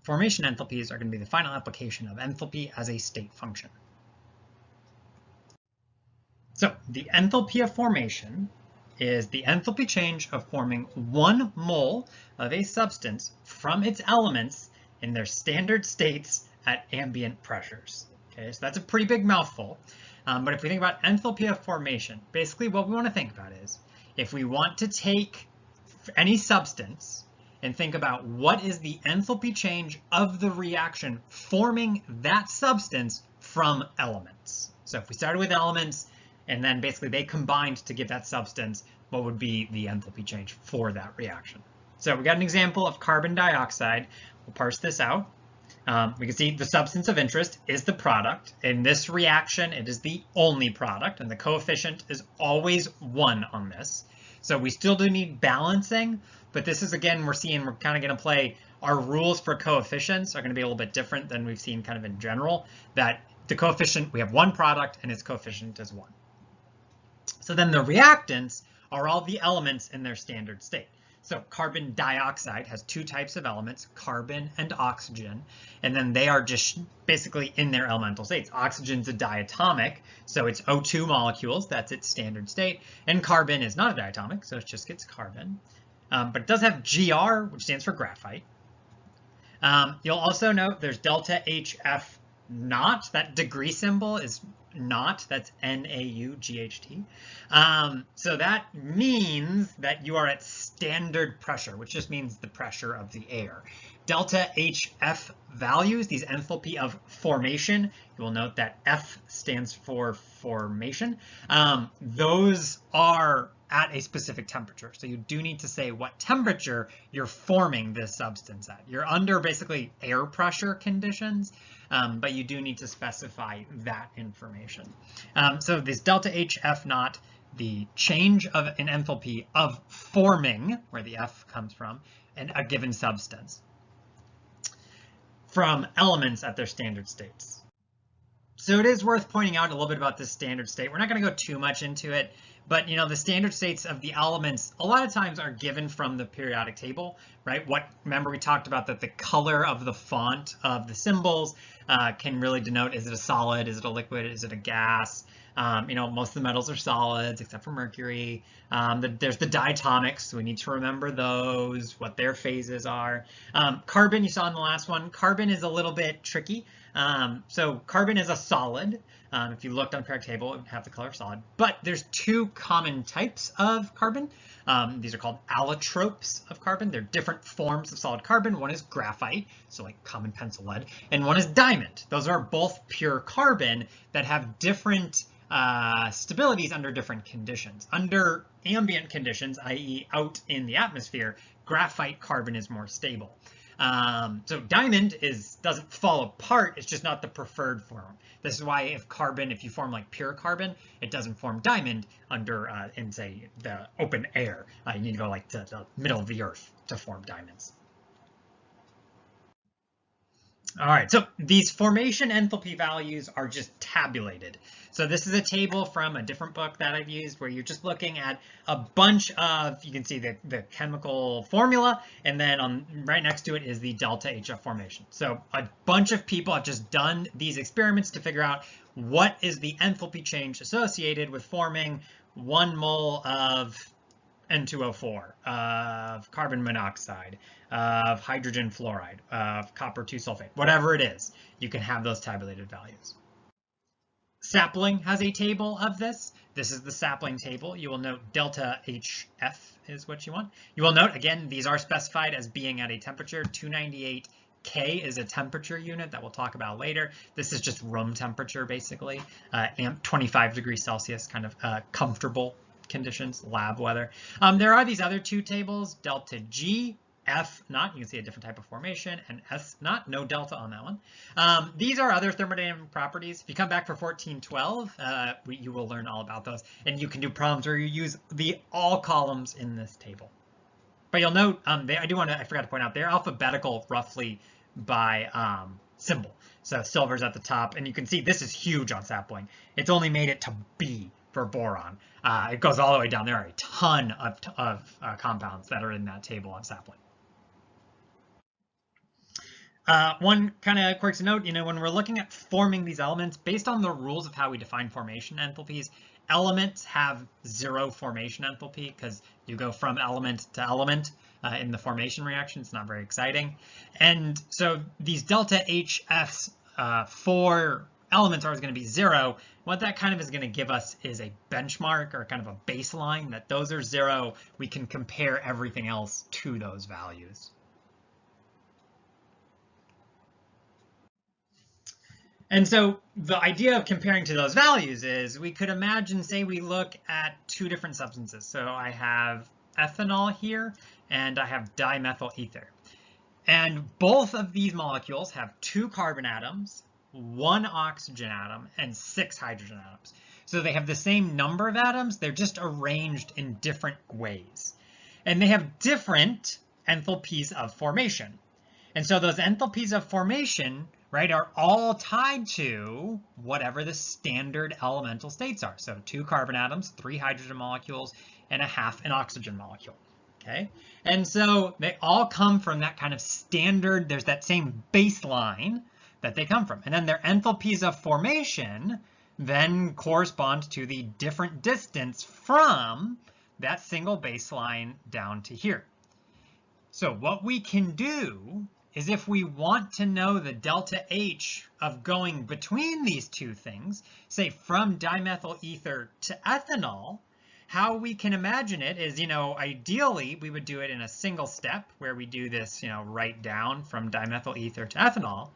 formation enthalpies are going to be the final application of enthalpy as a state function. So the enthalpy of formation is the enthalpy change of forming 1 mole of a substance from its elements in their standard states at ambient pressures. Okay, so that's a pretty big mouthful. But if we think about enthalpy of formation, basically what we want to think about is if we want to take any substance and think about what is the enthalpy change of the reaction forming that substance from elements. So if we started with elements and then basically they combined to give that substance, what would be the enthalpy change for that reaction? So we got an example of carbon dioxide. We'll parse this out. We can see the substance of interest is the product. In this reaction, it is the only product, and the coefficient is always 1 on this. So we still do need balancing, but this is, again, we're kind of going to play, our rules for coefficients are going to be a little bit different than we've seen kind of in general, that the coefficient, we have 1 product and its coefficient is 1. So then the reactants are all the elements in their standard state. So carbon dioxide has 2 types of elements, carbon and oxygen, and then they are just basically in their elemental states. Oxygen's a diatomic, so it's O2 molecules, that's its standard state, and carbon is not a diatomic, so it just gets carbon. But it does have GR, which stands for graphite. You'll also note there's delta HF naught, that degree symbol is naught, that's NaUGHT. So that means that you are at standard pressure, which just means the pressure of the air. Delta HF values, these enthalpy of formation, you will note that F stands for formation. Those are at a specific temperature. So you do need to say what temperature you're forming this substance at. You're under basically air pressure conditions, but you do need to specify that information. So this delta HF naught, the change of an enthalpy of forming, where the F comes from, and a given substance from elements at their standard states. So it is worth pointing out a little bit about this standard state. We're not going to go too much into it, but the standard states of the elements a lot of times are given from the periodic table, right? Remember we talked about that the color of the font of the symbols can really denote, is it a solid, is it a liquid, is it a gas? Most of the metals are solids except for mercury. There's the diatomics, so we need to remember those, what their phases are. Carbon, you saw in the last one, carbon is a little bit tricky. So carbon is a solid. If you looked on the periodic table, it would have the color solid. But there's 2 common types of carbon. These are called allotropes of carbon. They're different forms of solid carbon. One is graphite, so like common pencil lead, and one is diamond. Those are both pure carbon that have different stabilities under different conditions. Under ambient conditions, i.e. out in the atmosphere, graphite carbon is more stable. So diamond doesn't fall apart, it's just not the preferred form. This is why if you form like pure carbon, it doesn't form diamond under, in say, the open air. You need to go like to the middle of the earth to form diamonds. All right, so these formation enthalpy values are just tabulated. So this is a table from a different book that I've used where you're just looking at a bunch of, you can see the chemical formula, and then right next to it is the delta HF formation. So a bunch of people have just done these experiments to figure out what is the enthalpy change associated with forming 1 mole of N2O4, of carbon monoxide, of hydrogen fluoride, of copper 2 sulfate, whatever it is, you can have those tabulated values. Sapling has a table of this. This is the sapling table. You will note delta HF is what you want. You will note, again, these are specified as being at a temperature. 298 K is a temperature unit that we'll talk about later. This is just room temperature, basically. 25 degrees Celsius, kind of comfortable conditions, lab weather. There are these other 2 tables, delta G, F naught, you can see a different type of formation, and S naught, no delta on that one. These are other thermodynamic properties. If you come back for 1412, you will learn all about those, and you can do problems where you use all columns in this table. But you'll note, I forgot to point out, they're alphabetical roughly by symbol. So silver's at the top, and you can see this is huge on sapling. It's only made it to B for boron. It goes all the way down. There are a ton of compounds that are in that table on sapling. One kind of quirky note, when we're looking at forming these elements, based on the rules of how we define formation enthalpies, elements have 0 formation enthalpy because you go from element to element in the formation reaction. It's not very exciting. And so these delta HFs for elements are always going to be 0. What that kind of is going to give us is a benchmark or kind of a baseline that those are 0. We can compare everything else to those values. And so the idea of comparing to those values is we could imagine, say we look at 2 different substances. So I have ethanol here and I have dimethyl ether. And both of these molecules have 2 carbon atoms, 1 oxygen atom, and 6 hydrogen atoms. So they have the same number of atoms, they're just arranged in different ways. And they have different enthalpies of formation. And so those enthalpies of formation, right, are all tied to whatever the standard elemental states are. So 2 carbon atoms, 3 hydrogen molecules, and a half an oxygen molecule. Okay, and so they all come from that kind of standard, there's that same baseline that they come from. And then their enthalpies of formation then correspond to the different distance from that single baseline down to here. So what we can do is if we want to know the delta H of going between these 2 things, say from dimethyl ether to ethanol, how we can imagine it is, ideally we would do it in a single step where we do this, right down from dimethyl ether to ethanol.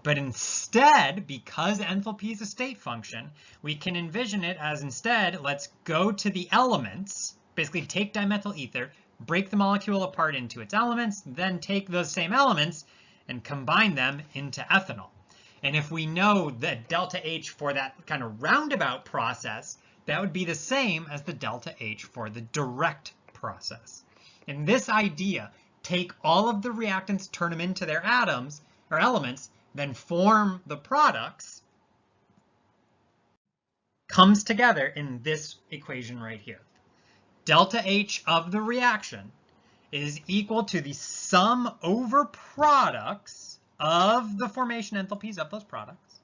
But instead, because enthalpy is a state function, we can envision it as instead, let's go to the elements, basically take dimethyl ether, break the molecule apart into its elements, then take those same elements and combine them into ethanol. And if we know the delta H for that kind of roundabout process, that would be the same as the delta H for the direct process. And this idea, take all of the reactants, turn them into their atoms or elements, then form the products, comes together in this equation right here. Delta H of the reaction is equal to the sum over products of the formation enthalpies of those products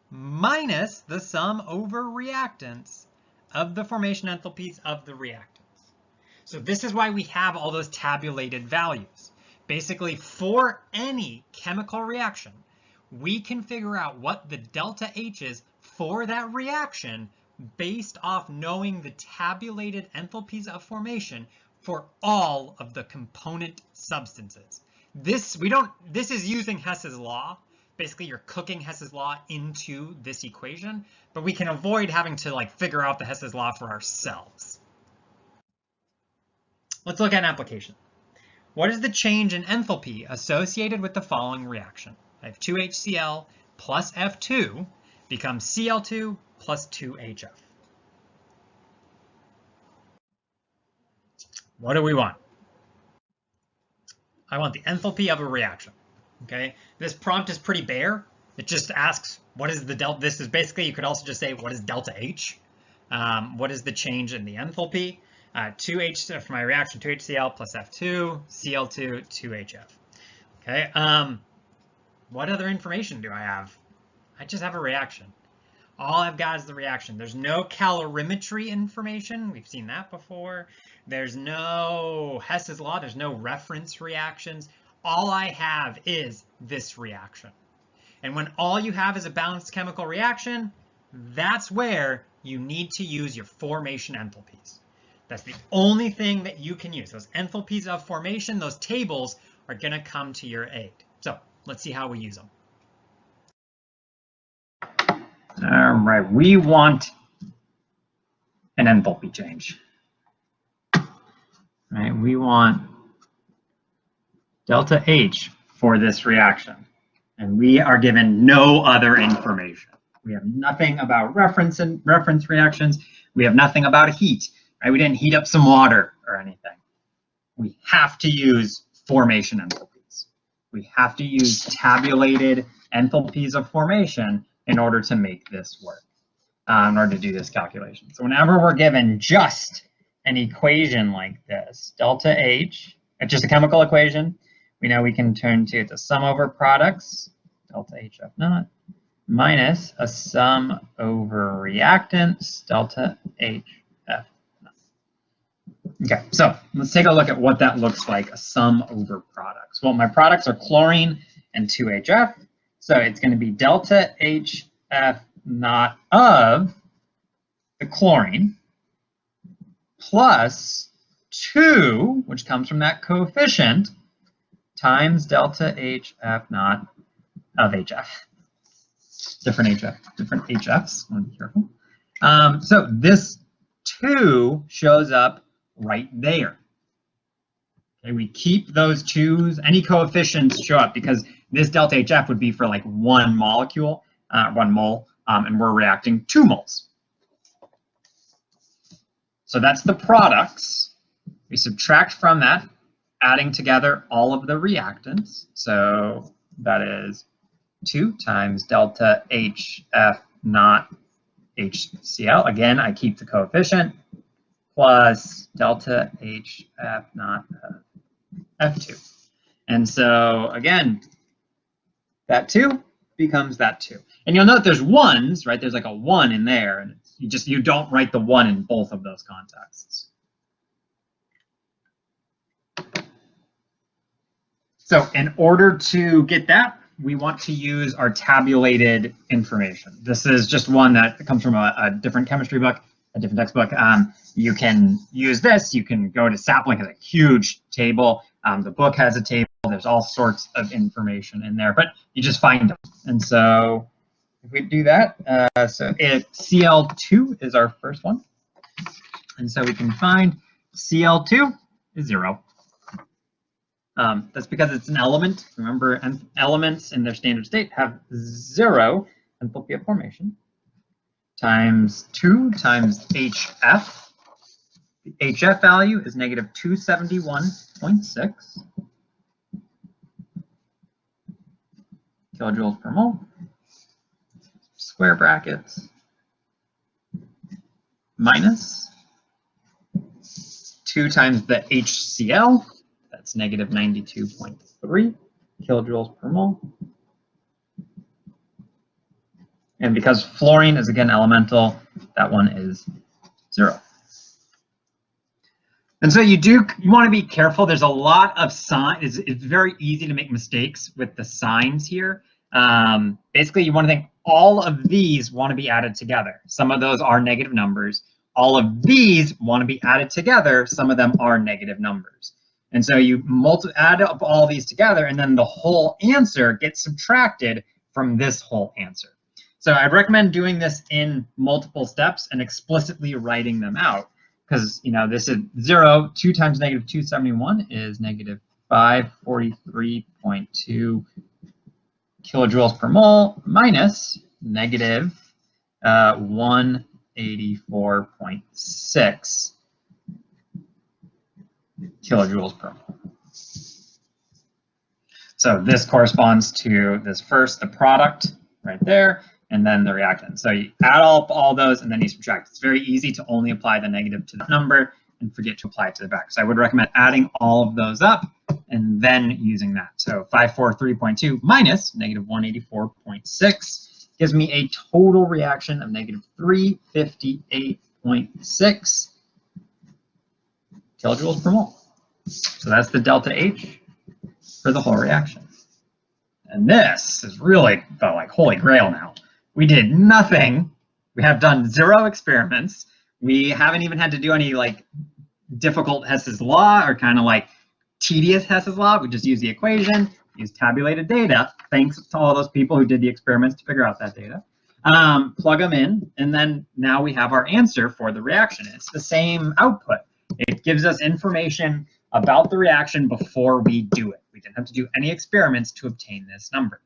minus the sum over reactants of the formation enthalpies of the reactants. So this is why we have all those tabulated values. Basically, for any chemical reaction, we can figure out what the delta H is for that reaction based off knowing the tabulated enthalpies of formation for all of the component substances. This is using Hess's law. Basically, you're cooking Hess's law into this equation, but we can avoid having to figure out the Hess's law for ourselves. Let's look at an application. What is the change in enthalpy associated with the following reaction? I have 2HCl plus F2 becomes Cl2 plus 2HF. What do we want? I want the enthalpy of a reaction. Okay, this prompt is pretty bare. It just asks what is the delta. This is basically, you could also just say what is delta H? What is the change in the enthalpy? 2H for my reaction, 2HCl plus F2, Cl2, 2HF. Okay, what other information do I have? I just have a reaction. All I've got is the reaction. There's no calorimetry information. We've seen that before. There's no Hess's law. There's no reference reactions. All I have is this reaction. And when all you have is a balanced chemical reaction, that's where you need to use your formation enthalpies. That's the only thing that you can use. Those enthalpies of formation, those tables are going to come to your aid. So let's see how we use them. All right, we want an enthalpy change. Right, we want delta H for this reaction. And we are given no other information. We have nothing about reference reactions. We have nothing about heat. Right? We didn't heat up some water or anything. We have to use formation enthalpies. We have to use tabulated enthalpies of formation in order to make this work, in order to do this calculation. So whenever we're given just an equation like this, delta H, just a chemical equation, we know we can turn to the sum over products, delta HF naught, minus a sum over reactants, delta HF naught. Okay, so let's take a look at what that looks like, a sum over products. Well, my products are chlorine and 2HF, so it's going to be delta HF naught of the chlorine plus 2, which comes from that coefficient, times delta HF naught of HF. Different HFs, I want to be careful. So this 2 shows up right there. Okay, we keep those 2's, any coefficients show up because this delta HF would be for like 1 molecule, 1 mole, and we're reacting 2 moles. So that's the products. We subtract from that, adding together all of the reactants. So that is 2 times delta HF naught HCl. Again, I keep the coefficient, plus delta HF naught F2. And so again, that 2 becomes that 2. And you'll note there's 1s, right? There's like a 1 in there, and you don't write the 1 in both of those contexts. So in order to get that, we want to use our tabulated information. This is just one that comes from a different chemistry book, a different textbook. You can use this. You can go to Sapling, has a huge table. The book has a table. There's all sorts of information in there, but you just find them. And so if we do that, so Cl2 is our first one. And so we can find Cl2 is 0. That's because it's an element. Remember, elements in their standard state have 0 enthalpy of formation, times 2 times HF. The HF value is negative 271.6 kilojoules per mole, square brackets, minus 2 times the HCl, that's negative 92.3 kilojoules per mole. And because fluorine is again elemental, that one is 0. And so you want to be careful. There's a lot of signs. It's very easy to make mistakes with the signs here. Basically, you want to think all of these want to be added together. Some of those are negative numbers. All of these want to be added together. Some of them are negative numbers. And so you add up all these together, and then the whole answer gets subtracted from this whole answer. So I'd recommend doing this in multiple steps and explicitly writing them out. Because, you know, this is 0, 2 times negative 271 is negative 543.2 kilojoules per mole minus negative 184.6 kilojoules per mole. So this corresponds to this first, the product right there, and then the reactant. So you add up all those and then you subtract. It's very easy to only apply the negative to the number and forget to apply it to the back. So I would recommend adding all of those up and then using that. So 543.2 minus negative 184.6 gives me a total reaction of negative 358.6 kilojoules per mole. So that's the delta H for the whole reaction. And this is really the like holy grail now. We did nothing. We have done 0 experiments. We haven't even had to do any like difficult Hess's law or kind of like tedious Hess's law. We just use the equation, use tabulated data. Thanks to all those people who did the experiments to figure out that data. Plug them in, and then now we have our answer for the reaction. It's the same output. It gives us information about the reaction before we do it. We didn't have to do any experiments to obtain this number.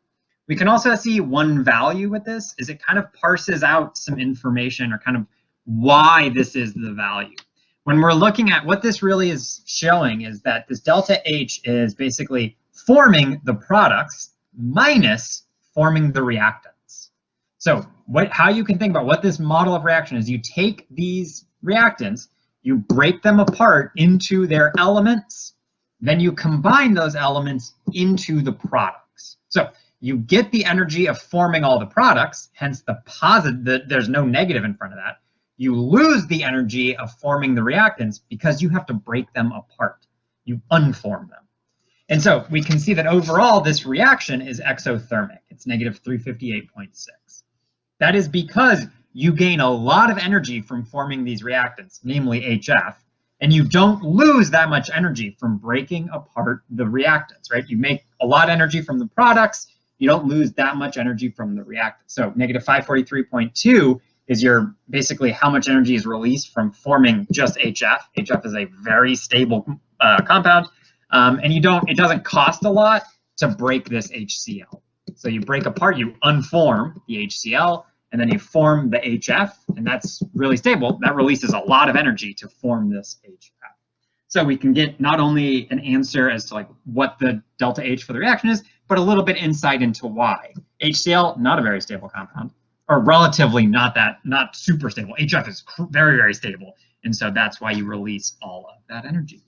We can also see one value with this is it kind of parses out some information or kind of why this is the value. When we're looking at what this really is showing is that this delta H is basically forming the products minus forming the reactants. So how you can think about what this model of reaction is, you take these reactants, you break them apart into their elements, then you combine those elements into the products. So you get the energy of forming all the products, hence the positive, there's no negative in front of that. You lose the energy of forming the reactants because you have to break them apart. You unform them. And so we can see that overall this reaction is exothermic. It's negative 358.6. That is because you gain a lot of energy from forming these reactants, namely HF, and you don't lose that much energy from breaking apart the reactants, right? You make a lot of energy from the products, you don't lose that much energy from the reactants. So negative 543.2 is your basically how much energy is released from forming just HF. HF is a very stable compound, and it doesn't cost a lot to break this HCl. So you break apart, you unform the HCl, and then you form the HF, and that's really stable. That releases a lot of energy to form this HF. So we can get not only an answer as to like what the delta H for the reaction is, but a little bit insight into why. HCl, not a very stable compound, or relatively not super stable. HF is very, very stable, and so that's why you release all of that energy.